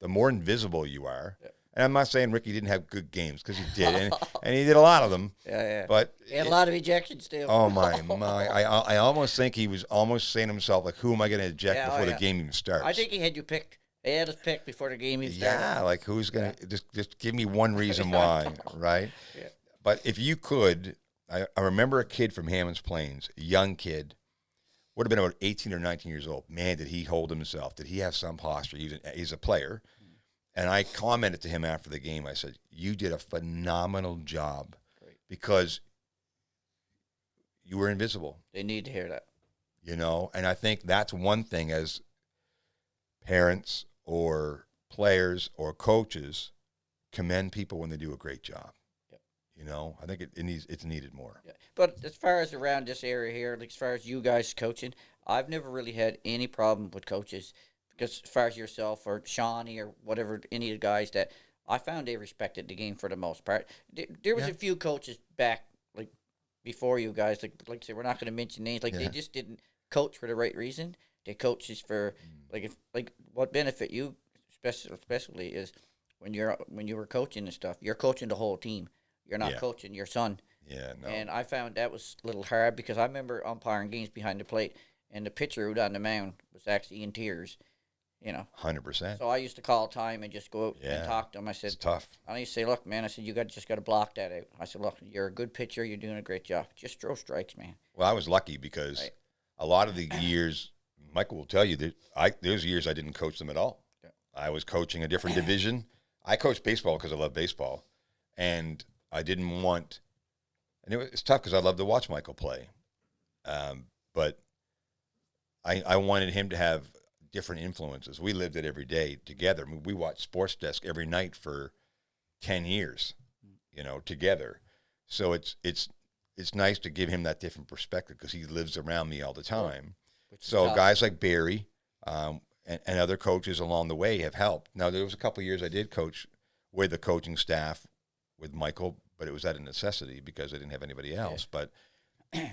The more invisible you are, and I'm not saying Ricky didn't have good games because he did, and he did a lot of them. Yeah. But he had a lot of ejections too. Oh my! I almost think he was almost saying to himself, like, who am I going to eject before the game even starts? I think he had you picked. He had us picked before the game even started. Yeah, like who's going to just give me one reason why, right? Yeah. But if you could, I remember a kid from Hammonds Plains, a young kid, would have been about 18 or 19 years old. Man, did he hold himself? Did he have some posture? He's a player. And I commented to him after the game. I said, you did a phenomenal job. Great. Because you were invisible. They need to hear that. And I think that's one thing as parents or players or coaches commend people when they do a great job. I think it's needed more. Yeah. But as far as around this area here, like as far as you guys coaching, I've never really had any problem with coaches because as far as yourself or Shawnee or whatever, any of the guys that I found they respected the game for the most part. There was a few coaches back like before you guys, like I said, we're not going to mention names. Like they just didn't coach for the right reason. They coach just for what benefit you especially is when you were coaching and stuff. You're coaching the whole team. You're not coaching your son. Yeah, no. And I found that was a little hard because I remember umpiring games behind the plate, and the pitcher who was on the mound was actually in tears. you know. 100%. So I used to call time and just go out Yeah. and talk to him. I said, It's tough. I used to say, look, man, I said, just got to block that out. I said, look, you're a good pitcher. You're doing a great job. Just throw strikes, man. Well, I was lucky because Right. a lot of the years, Michael will tell you that there's years I didn't coach them at all. Yeah. I was coaching a different division. I coached baseball because I love baseball, and I didn't want. And it's tough because I love to watch Michael play, but I wanted him to have different influences. We lived it every day together. I mean, we watched Sports Desk every night for 10 years, together. So it's nice to give him that different perspective because he lives around me all the time. So guys like Barry and other coaches along the way have helped. Now, there was a couple of years I did coach with the coaching staff with Michael, but it was out of necessity because I didn't have anybody else. Yeah. But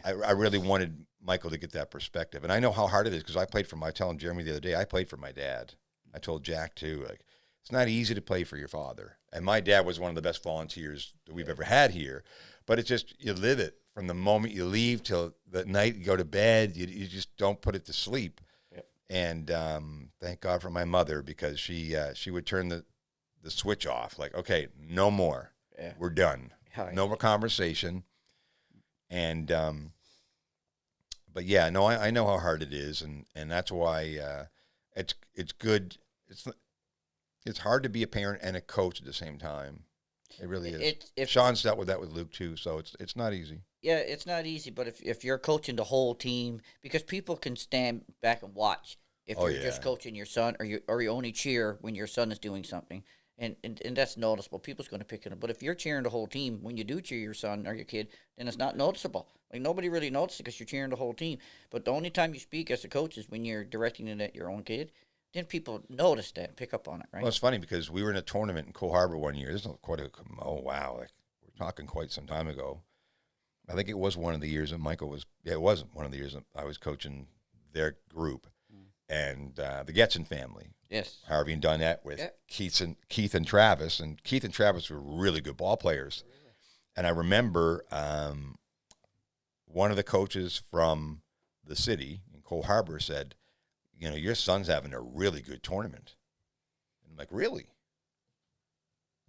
I really wanted Michael to get that perspective. And I know how hard it is because I told Jeremy the other day, I played for my dad. I told Jack too, like, it's not easy to play for your father. And my dad was one of the best volunteers that we've ever had here. But it's just, you live it from the moment you leave till the night you go to bed. You just don't put it to sleep. Yep. And thank God for my mother because she would turn the switch off. Like, okay, no more. Yeah. We're done. No more conversation. And but yeah, no, I know how hard it is, and that's why it's good. It's hard to be a parent and a coach at the same time. It really is. Sean's dealt with that with Luke too, so it's not easy. Yeah, it's not easy, but if you're coaching the whole team, because people can stand back and watch if you're just coaching your son, or you only cheer when your son is doing something, and that's noticeable. People's going to pick it up. But if you're cheering the whole team when you do cheer your son or your kid, then it's not noticeable. Like nobody really notices because you're cheering the whole team. But the only time you speak as a coach is when you're directing it at your own kid. Then people notice that and pick up on it, right? Well, it's funny because we were in a tournament in Cole Harbor one year. This is we're talking quite some time ago. I think it was one of the years that Michael was. Yeah, it was one of the years that I was coaching their group, and the Getson family. Yes, Harvey and Dunnett with Keith and Travis, and Keith and Travis were really good ball players. And I remember one of the coaches from the city in Cole Harbor said, your son's having a really good tournament. And I'm like, really?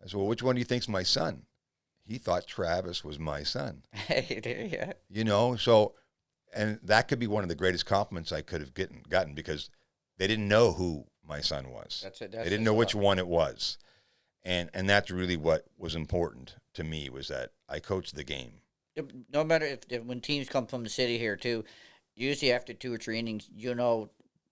I said, well, which one do you think's my son? He thought Travis was my son. Yeah. So, and that could be one of the greatest compliments I could have gotten because they didn't know who my son was. That's it. They didn't know which one it was. And that's really what was important to me was that I coached the game. No matter if when teams come from the city here too, usually after 2 or 3 innings,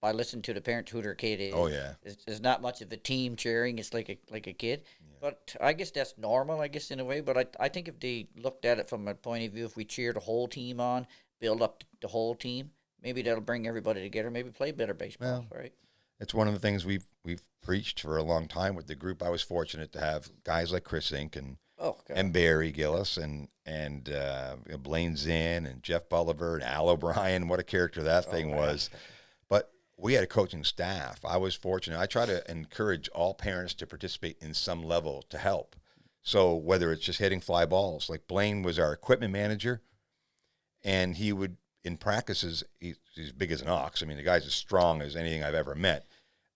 by listening to the parents who their kid is. Oh yeah, there's not much of a team cheering. It's like a kid, but I guess that's normal. I guess in a way, but I think if they looked at it from a point of view, if we cheer the whole team on, build up the whole team, maybe that'll bring everybody together. Maybe play better baseball, right? It's one of the things we've preached for a long time with the group. I was fortunate to have guys like Chris Inc. and Barry Gillis and Blaine Zinn and Jeff Bolivar and Al O'Brien. What a character that thing was. But we had a coaching staff. I was fortunate. I try to encourage all parents to participate in some level to help. So whether it's just hitting fly balls, like Blaine was our equipment manager, and he would, in practices, he's big as an ox. I mean, the guy's as strong as anything I've ever met.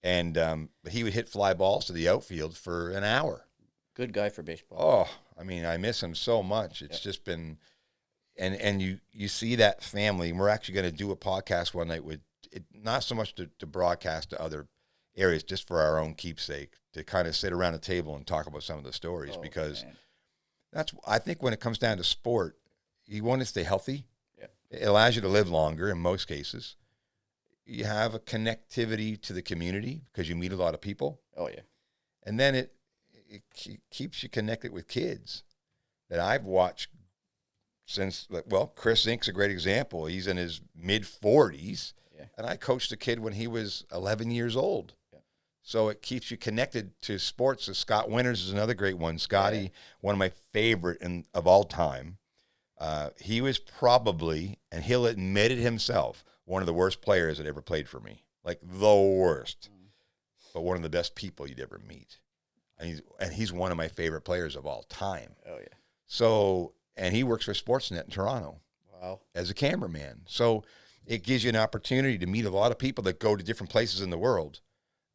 And but he would hit fly balls to the outfield for an hour. Good guy for baseball. Oh, I mean, I miss him so much. It's just been, and you see that family. And we're actually going to do a podcast one night with, not so much to broadcast to other areas, just for our own keepsake, to kind of sit around a table and talk about some of the stories, because I think when it comes down to sport, you want to stay healthy. Yeah. It allows you to live longer in most cases. You have a connectivity to the community because you meet a lot of people. Oh, yeah. And then it keeps you connected with kids that I've watched since, Chris Inc.'s a great example. He's in his mid-40s. Yeah. And I coached a kid when he was 11 years old. Yeah. So it keeps you connected to sports. So Scott Winters is another great one. Scotty, one of my favorite of all time. He was probably, and he'll admit it himself, one of the worst players that ever played for me. Like the worst. But one of the best people you'd ever meet. And he's one of my favorite players of all time. Oh, yeah. So, and he works for Sportsnet in Toronto. Wow. As a cameraman. So it gives you an opportunity to meet a lot of people that go to different places in the world.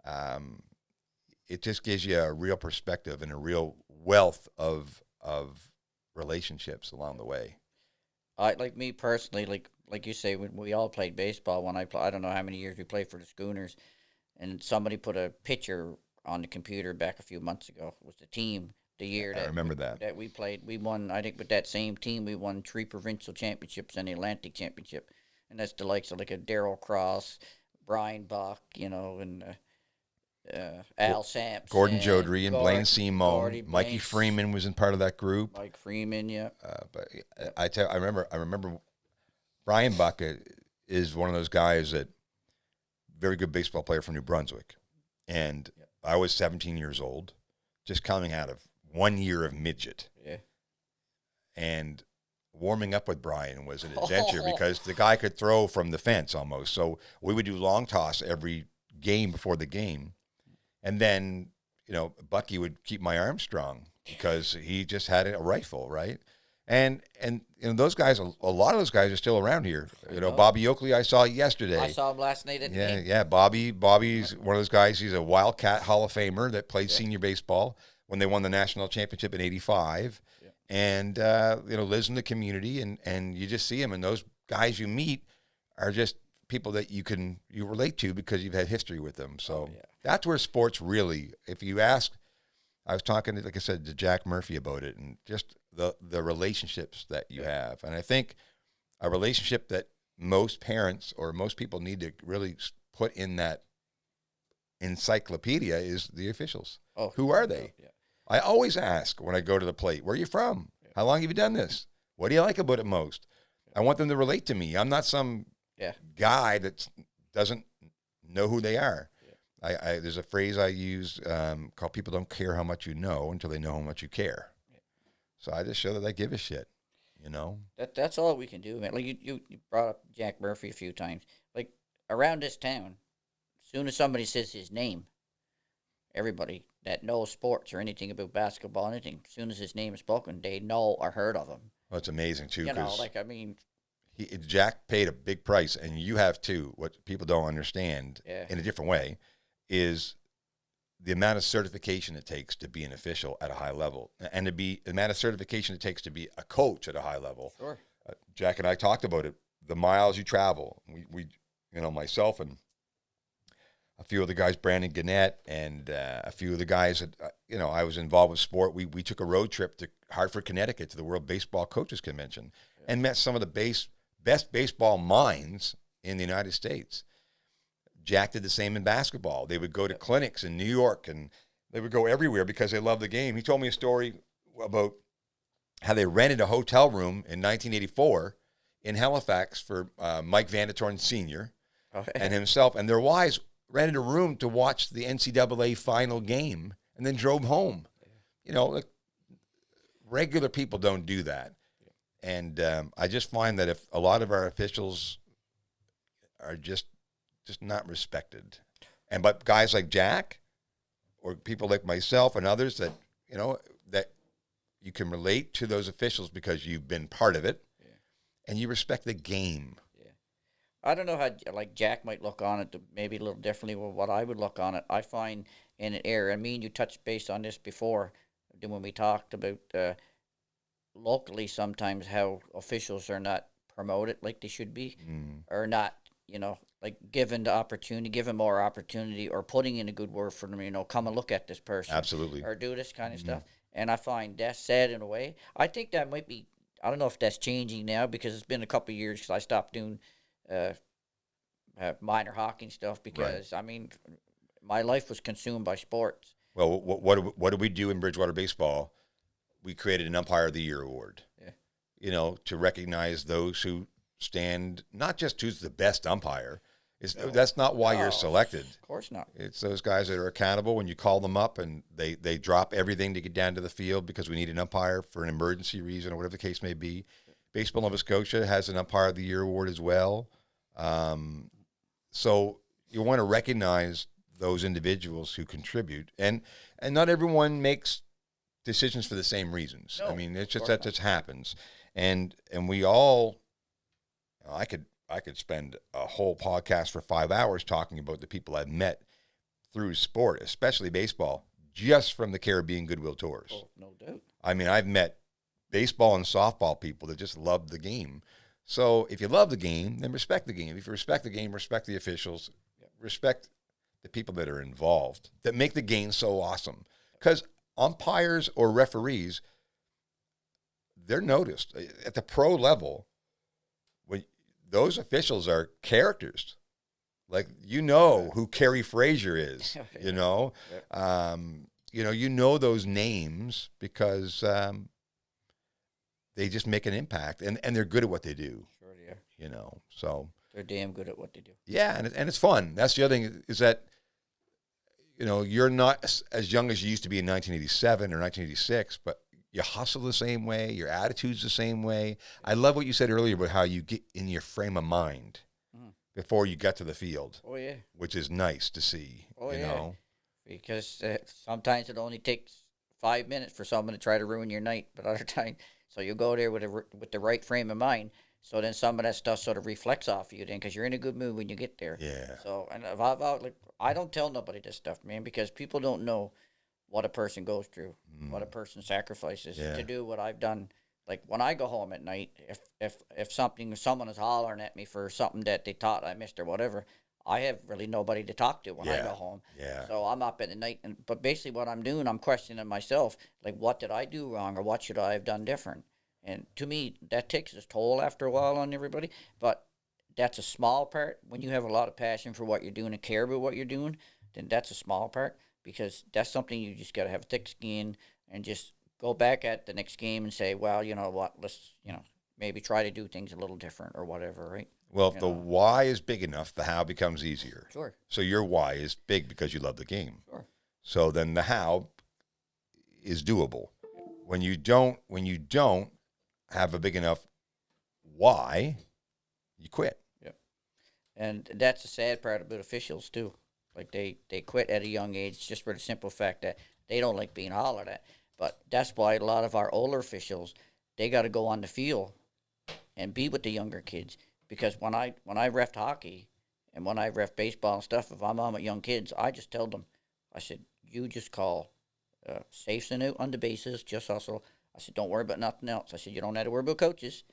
it just gives you a real perspective and a real wealth of relationships along the way. Like me personally, like you say, when we all played baseball. When I don't know how many years we played for the Schooners, and somebody put a picture on the computer back a few months ago. It was the team the year I remember that. that we played. We won. I think with that same team, we won 3 provincial championships and the Atlantic Championship, and that's the likes of like a Darryl Cross, Brian Buck, and Al Sampson, Gordon Jodry and Blaine Simone. Gordy, Mikey Freeman was in part of that group. Mike Freeman, yeah. But I remember Brian Buck is one of those guys that very good baseball player from New Brunswick, and I was 17 years old, just coming out of 1 year of midget, and warming up with Brian was an adventure because the guy could throw from the fence almost. So we would do long toss every game before the game. And then, Bucky would keep my arm strong because he just had a rifle, right? And those guys, a lot of those guys are still around here. Bobby Oakley, I saw yesterday. I saw him last night at the game. Yeah, Bobby's one of those guys. He's a Wildcat Hall of Famer that played senior baseball when they won the national championship in '85, and lives in the community. And you just see him, and those guys you meet are just people that you relate to because you've had history with them. So that's where sports really, if you ask, I was talking, like I said, to Jack Murphy about it, and just the relationships that you have. And I think a relationship that most parents or most people need to really put in that encyclopedia is the officials. Oh, who are they? Yeah. I always ask when I go to the plate, where are you from? How long have you done this? What do you like about it most? I want them to relate to me. I'm not some guy that doesn't know who they are. There's a phrase I use called "People don't care how much you know until they know how much you care." So I just show that I give a shit, That's all we can do, man. Like you brought up Jack Murphy a few times. Like around this town, as soon as somebody says his name, everybody that knows sports or anything about basketball, anything, as soon as his name is spoken, they know or heard of him. Well, it's amazing too. Jack paid a big price, and you have too. What people don't understand in a different way is the amount of certification it takes to be an official at a high level, and the amount of certification it takes to be a coach at a high level. Sure. Jack and I talked about it. The miles you travel. We myself and a few of the guys, Brandon Gannett, and a few of the guys that I was involved with sport. We took a road trip to Hartford, Connecticut, to the World Baseball Coaches Convention, and met some of the best baseball minds in the United States. Jack did the same in basketball. They would go to clinics in New York, and they would go everywhere because they loved the game. He told me a story about how they rented a hotel room in 1984 in Halifax for Mike Vandertorn Sr. And himself, and their wives rented a room to watch the NCAA final game and then drove home. Regular people don't do that. And I just find that if a lot of our officials are just not respected, but guys like Jack or people like myself and others that that you can relate to those officials because you've been part of it, and you respect the game. I don't know how Jack might look on it maybe a little differently than what I would look on it. I find in an area, you touched base on this before when we talked about locally sometimes how officials are not promoted like they should be, or not, given the opportunity, given more opportunity, or putting in a good word for them, come and look at this person. Absolutely. Or do this kind of stuff. And I find that's sad in a way. I think that might be, I don't know if that's changing now because it's been a couple of years because I stopped doing minor hockey stuff because, my life was consumed by sports. Well, what do we do in Bridgewater Baseball? We created an Umpire of the Year award, to recognize those who stand, not just who's the best umpire. That's not why you're selected. Of course not. It's those guys that are accountable when you call them up and they drop everything to get down to the field because we need an umpire for an emergency reason or whatever the case may be. Baseball Nova Scotia has an Umpire of the Year award as well. So you want to recognize those individuals who contribute. And not everyone makes decisions for the same reasons. No, it's just that just happens. And we all, I could spend a whole podcast for 5 hours talking about the people I've met through sport, especially baseball, just from the Caribbean Goodwill Tours. Oh, no doubt. I mean, I've met baseball and softball people that just love the game. So if you love the game, then respect the game. If you respect the game, respect the officials, respect the people that are involved that make the game so awesome. Because umpires or referees, they're noticed at the pro level. When those officials are characters, like who Kerry Frazier is, you know those names because they just make an impact and they're good at what they do. Sure they are. So they're damn good at what they do. Yeah, and it's fun. That's the other thing is that you're not as young as you used to be in 1987 or 1986, but you hustle the same way, your attitude's the same way. I love what you said earlier about how you get in your frame of mind before you get to the field. Oh, yeah. Which is nice to see, you know. Because sometimes it only takes 5 minutes for someone to try to ruin your night, but other times, so you go there with the right frame of mind. So then some of that stuff sort of reflects off of you then because you're in a good mood when you get there. Yeah. So, and I don't tell nobody this stuff, man, because people don't know what a person goes through, what a person sacrifices to do what I've done. Like when I go home at night, if someone is hollering at me for something that they thought I missed or whatever, I have really nobody to talk to when I go home. Yeah. So I'm up at the night, but basically what I'm doing, I'm questioning myself, like what did I do wrong or what should I have done different? And to me, that takes its toll after a while on everybody. But that's a small part. When you have a lot of passion for what you're doing and care about what you're doing, then that's a small part because that's something you just got to have thick skin and just go back at the next game and say, well, you know what, let's, maybe try to do things a little different or whatever, right? Well, if the why is big enough, the how becomes easier. Sure. So your why is big because you love the game. Sure. So then the how is doable. When you don't have a big enough why, you quit. Yep. And that's the sad part about officials too. Like they quit at a young age just for the simple fact that they don't like being hollered at. But that's why a lot of our older officials, they got to go on the field and be with the younger kids. Because when I reffed hockey and when I ref baseball and stuff, if I'm on with young kids, I just tell them, I said, you just call safes and out on the bases, just hustle. I said, don't worry about nothing else. I said, you don't have to worry about coaches.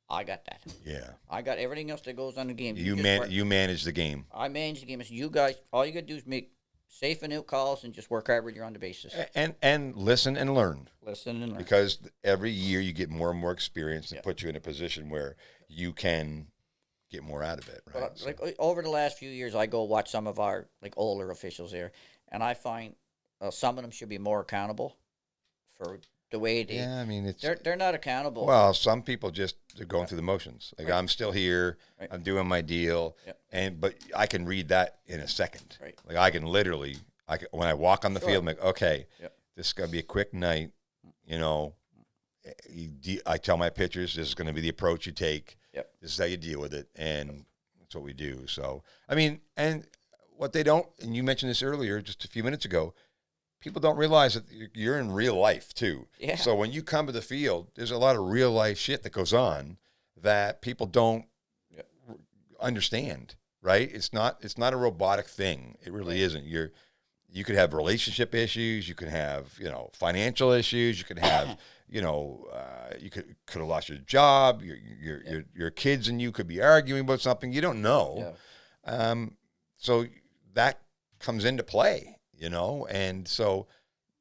I got that. Yeah. I got everything else that goes on the game. You manage the game. I manage the game. I said, you guys, all you got to do is make safe and out calls and just work hard when you're on the bases. And listen and learn. Listen and learn. Because every year you get more and more experience and put you in a position where you can get more out of it, right? But, like over the last few years, I go watch some of our older officials there, and I find some of them should be more accountable for the way they. Yeah, I mean they're not accountable. Well, some people they're going through the motions. Like I'm still here, I'm doing my deal, but I can read that in a second. Right. Like I can literally, when I walk on the field, I'm like, okay, this is gonna be a quick night. I tell my pitchers this is going to be the approach you take. Yep. This is how you deal with it, and that's what we do. So, I mean, and what they don't, and you mentioned this earlier, just a few minutes ago, people don't realize that you're in real life too. Yeah. So when you come to the field, there's a lot of real life shit that goes on that people don't understand. Right? It's not a robotic thing. It really isn't. You could have relationship issues. You could have financial issues. You could have you could have lost your job. Your kids and you could be arguing about something you don't know. Yeah. So that comes into play, and so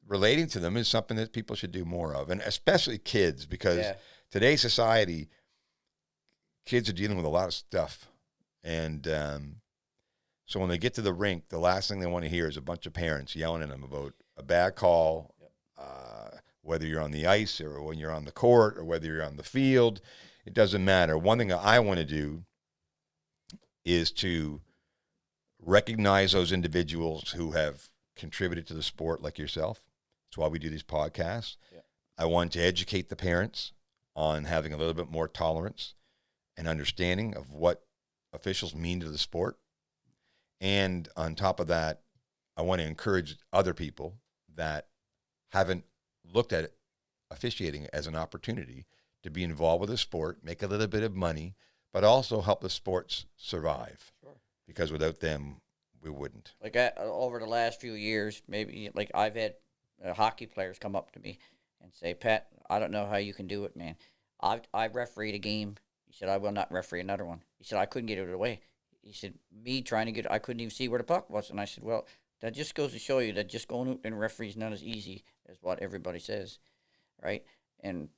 relating to them is something that people should do more of, and especially kids, because today's society, kids are dealing with a lot of stuff, and so when they get to the rink, the last thing they want to hear is a bunch of parents yelling at them about a bad call, whether you're on the ice or when you're on the court or whether you're on the field. It doesn't matter. One thing I want to do is to recognize those individuals who have contributed to the sport like yourself. That's why we do these podcasts. Yeah. I want to educate the parents on having a little bit more tolerance and understanding of what officials mean to the sport. And on top of that, I want to encourage other people that haven't looked at officiating as an opportunity to be involved with the sport, make a little bit of money, but also help the sports survive. Sure. Because without them, we wouldn't. Like over the last few years, maybe like I've had hockey players come up to me and say, "Pat, I don't know how you can do it, man. I refereed a game." He said, "I will not referee another one." He said, "I couldn't get it away." He said, "Me trying to get, I couldn't even see where the puck was." And I said, "Well, that just goes to show you that just going out and referee is not as easy as what everybody says, right?" And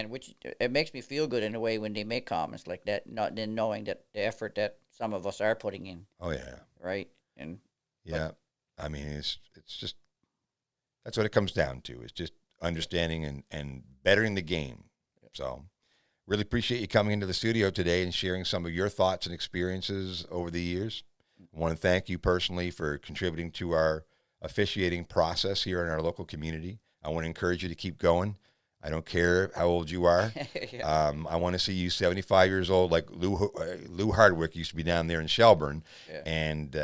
which it makes me feel good in a way when they make comments like that, not then knowing that the effort that some of us are putting in, Oh yeah, right? And yeah. I mean, it's just that's what it comes down to. It's just understanding and bettering the game. So, really appreciate you coming into the studio today and sharing some of your thoughts and experiences over the years. I want to thank you personally for contributing to our officiating process here in our local community. I want to encourage you to keep going. I don't care how old you are. yeah. I want to see you 75 years old, like Lou Hardwick used to be down there in Shelburne, Yeah. and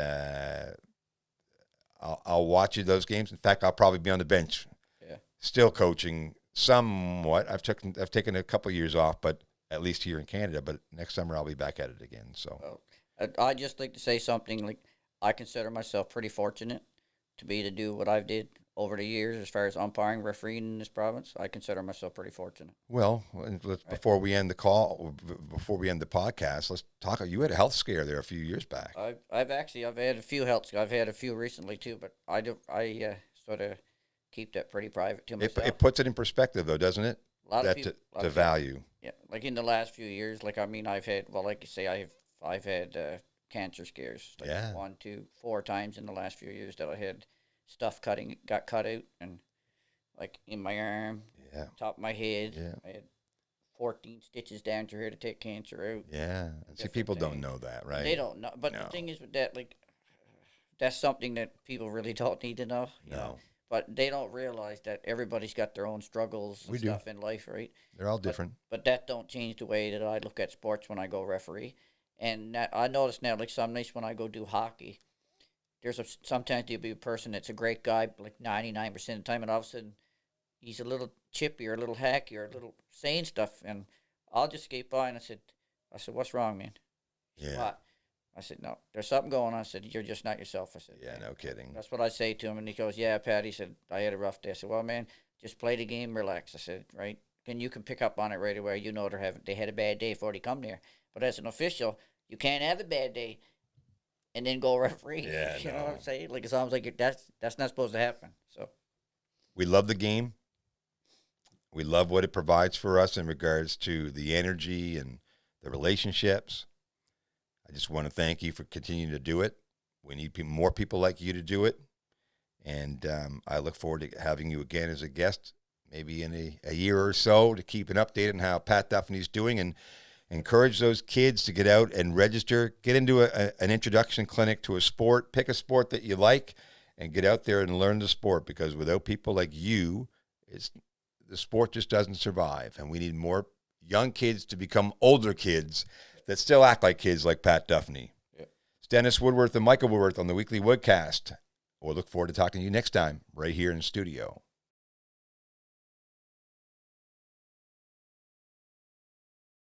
I'll watch you those games. In fact, I'll probably be on the bench, Yeah. still coaching somewhat. I've taken a couple of years off, but at least here in Canada. But next summer I'll be back at it again. So Well, I just like to say something like I consider myself pretty fortunate to be to do what I've did over the years as far as umpiring, refereeing in this province. I consider myself pretty fortunate. well, before we end the call, before we end the podcast, let's talk. You had a health scare there a few years back. I've had a few health. I've had a few recently too, but I sort of keep that pretty private to myself. It puts it in perspective, though, doesn't it? A lot of That people to value. Yeah, like in the last few years, like I mean, I've had like you say, I've had cancer scares, like Yeah. 1, 2, 4 times in the last few years that I had stuff got cut out, and like in my arm, Yeah. top of my head, Yeah. I had 14 stitches down through here to take cancer out. Yeah. And see, Different people don't things. know that, right? They don't know, but No. the thing is with that, like that's something that people really don't need to know. You know? No, But they don't realize that everybody's got their own struggles and We do. stuff in life, right? they're all different. But that don't change the way that I look at sports when I go referee. And that, I notice now, like some nights when I go do hockey, sometimes there'll be a person that's a great guy, like 99% of the time, and all of a sudden he's a little chippy or a little hacky or a little saying stuff, and I'll just skate by and I said, "What's wrong, man?" He said, Yeah. "What?" I said, "No, there's something going on." I said, "You're just not yourself." I said, Yeah, no kidding. That's what I say to him, and he goes, "Yeah, Pat." He said, "I had a rough day." I said, "Well, man, just play the game, relax." I said, "Right? And you can pick up on it right away. You know they had a bad day before they come there. But as an official, you can't have a bad day and then go referee." Yeah, you know what no. I'm saying? Like it sounds like that's not supposed to happen. So We love the game. We love what it provides for us in regards to the energy and the relationships. I just want to thank you for continuing to do it. We need more people like you to do it. And I look forward to having you again as a guest, maybe in a year or so, to keep an update on how Pat Duffney's doing, and encourage those kids to get out and register, get into an introduction clinic to a sport, pick a sport that you like, and get out there and learn the sport, because without people like you, the sport just doesn't survive. And we need more young kids to become older kids that still act like kids, like Pat Duffany. Yep. It's Dennis Woodworth and Michael Woodworth on the weekly Woodcast. We'll look forward to talking to you next time right here in the studio.